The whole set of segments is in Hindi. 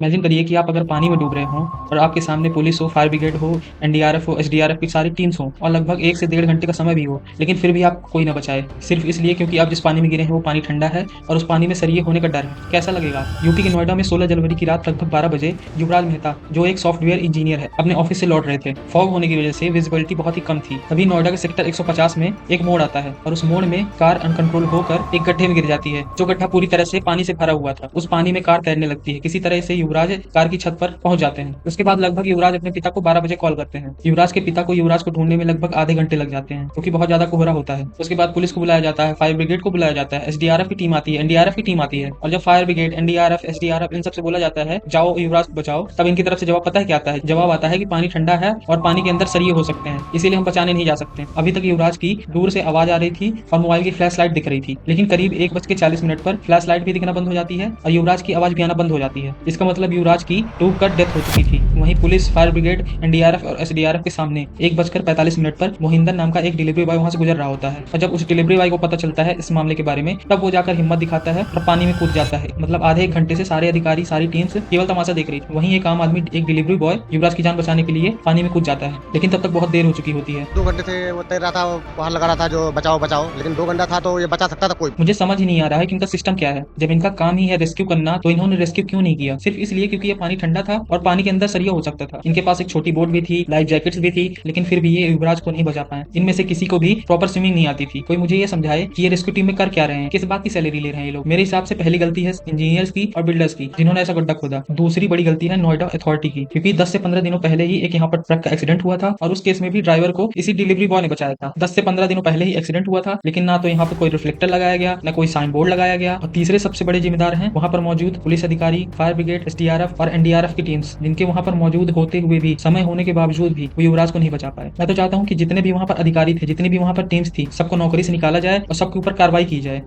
इमेजिन करिए कि आप अगर पानी में डूब रहे हों और आपके सामने पुलिस हो, फायर ब्रिगेड हो, एनडीआरएफ हो, एसडीआरएफ की सारी टीम्स हों और लगभग 1 से डेढ़ घंटे का समय भी हो, लेकिन फिर भी आपको कोई ना बचाए। सिर्फ इसलिए क्योंकि आप जिस पानी में गिरे हैं वो पानी ठंडा है और उस पानी में सरिये होने का डर है। कैसा लगेगा? यूपी के नोएडा में 16 जनवरी की रात लगभग 12 बजे युवराज मेहता, जो एक सॉफ्टवेयर इंजीनियर है, अपने ऑफिस से लौट रहे थे। फॉग होने की वजह से विजिबिलिटी बहुत ही कम थी। तभी नोएडा के सेक्टर 150 में एक मोड़ आता है और उस मोड़ में कार अनकंट्रोल होकर एक गड्ढे में गिर जाती है, जो गड्ढा पूरी तरह से पानी से भरा हुआ था। उस पानी में कार तैरने लगती है। किसी तरह से युवराज कार की छत पर पहुंच जाते हैं। उसके बाद लगभग युवराज अपने पिता को 12 बजे कॉल करते हैं। युवराज के पिता को युवराज को ढूंढने में लगभग आधे घंटे लग जाते हैं, क्योंकि बहुत ज्यादा कोहरा होता है। उसके बाद पुलिस को बुलाया जाता है, फायर ब्रिगेड को बुलाया जाता है, एसडीआरएफ की टीम आती है, एनडीआरएफ की टीम आती है। और जब फायर ब्रिगेड, एनडीआरएफ, एसडीआरएफ इन सबसे बोला जाता है जाओ युवराज को बचाओ, तब इनकी तरफ से जवाब पता है क्या आता है? जवाब आता है कि पानी ठंडा है और पानी के अंदर सरिये हो सकते हैं, इसीलिए हम बचाने नहीं जा सकते। अभी तक युवराज की दूर से आवाज आ रही थी और मोबाइल की फ्लैश लाइट दिख रही थी, लेकिन करीब 1:40 पर फ्लैश लाइट भी दिखना बंद हो जाती है और युवराज की आवाज भी आना बंद हो जाती है। इसका मतलब युवराज की डूब कर डेथ हो चुकी थी। वहीं पुलिस, फायर ब्रिगेड, एनडीआरएफ और एसडीआरएफ के सामने 1:45 पर मोहिंदर नाम का एक डिलीवरी बॉय वहां से गुजर रहा होता है। और जब उस डिलीवरी बॉय को पता चलता है इस मामले के बारे में, तब वो जाकर हिम्मत दिखाता है और पानी में कूद जाता है। मतलब आधे एक घंटे से सारे अधिकारी, सारी टीम्स केवल तमाशा देख रही थी। वहीं एक आम आदमी, एक डिलीवरी बॉय युवराज की जान बचाने के लिए पानी में कूद जाता है, लेकिन तब तक बहुत देर हो चुकी होती है। 2 घंटे से वो तैर रहा था, बाहर लगा रहा था जो बचाओ बचाओ, लेकिन 2 घंटा था तो ये बचा सकता था कोई। मुझे समझ ही नहीं आ रहा है कि इनका सिस्टम क्या है। जब इनका काम ही है रेस्क्यू करना, तो इन्होंने रेस्क्यू क्यों नहीं किया? सिर्फ इसलिए क्योंकि ये पानी ठंडा था और पानी के अंदर सरिया हो सकता था। इनके पास एक छोटी बोट भी थी, लाइफ जैकेट्स भी थी, लेकिन फिर भी ये युवराज को नहीं बचा पाए। इनमें से किसी को भी प्रॉपर स्विमिंग नहीं आती थी। कोई मुझे ये समझाए कि ये रेस्क्यू टीम में कर क्या रहे हैं, किस बात की सैलरी ले रहे हैं ये लोग। मेरे हिसाब से पहली गलती है इंजीनियर्स की और बिल्डर्स की, जिन्होंने ऐसा गड्ढा खोदा। दूसरी बड़ी गलती है नोएडा अथॉरिटी की, क्योंकि 10 से 15 दिनों पहले ही एक यहाँ पर ट्रक का एक्सीडेंट हुआ था और उस केस में भी ड्राइवर को इसी डिलीवरी बॉय ने बचाया था। 10 से 15 दिनों पहले ही एक्सीडेंट हुआ था, लेकिन ना तो यहाँ पर कोई रिफ्लेक्टर लगाया गया, ना कोई साइन बोर्ड लगाया गया। और तीसरे सबसे बड़े जिम्मेदार हैं वहां पर मौजूद पुलिस अधिकारी, फायर ब्रिगेड, एसडीआरएफ और एनडीआरएफ की टीम्स, जिनके वहां पर मौजूद होते हुए भी, समय होने के बावजूद भी वो युवराज को नहीं बचा पाए। मैं तो चाहता हूँ कि जितने भी वहां पर अधिकारी थे, जितनी भी वहां पर टीम्स थी, सबको नौकरी से निकाला जाए और सबके ऊपर कार्रवाई की जाए।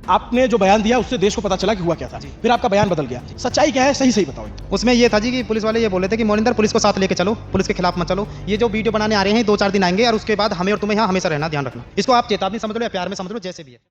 आपने जो बयान दिया उससे देश को पता चला कि हुआ क्या था, फिर आपका बयान बदल गया। सच्चाई क्या है, सही सही बताओ। उसमें ये था जी कि पुलिस वाले ये बोले थे कि मोनिंदर पुलिस को साथ लेके चलो, पुलिस के खिलाफ मत चलो। ये जो वीडियो बनाने आ रहे हैं 2-4 दिन आएंगे और उसके बाद हमें और तुम्हें यहाँ हमेशा रहना, ध्यान रखना। इसको आप चेतावनी समझ लो या प्यार में समझ लो, जैसे भी है।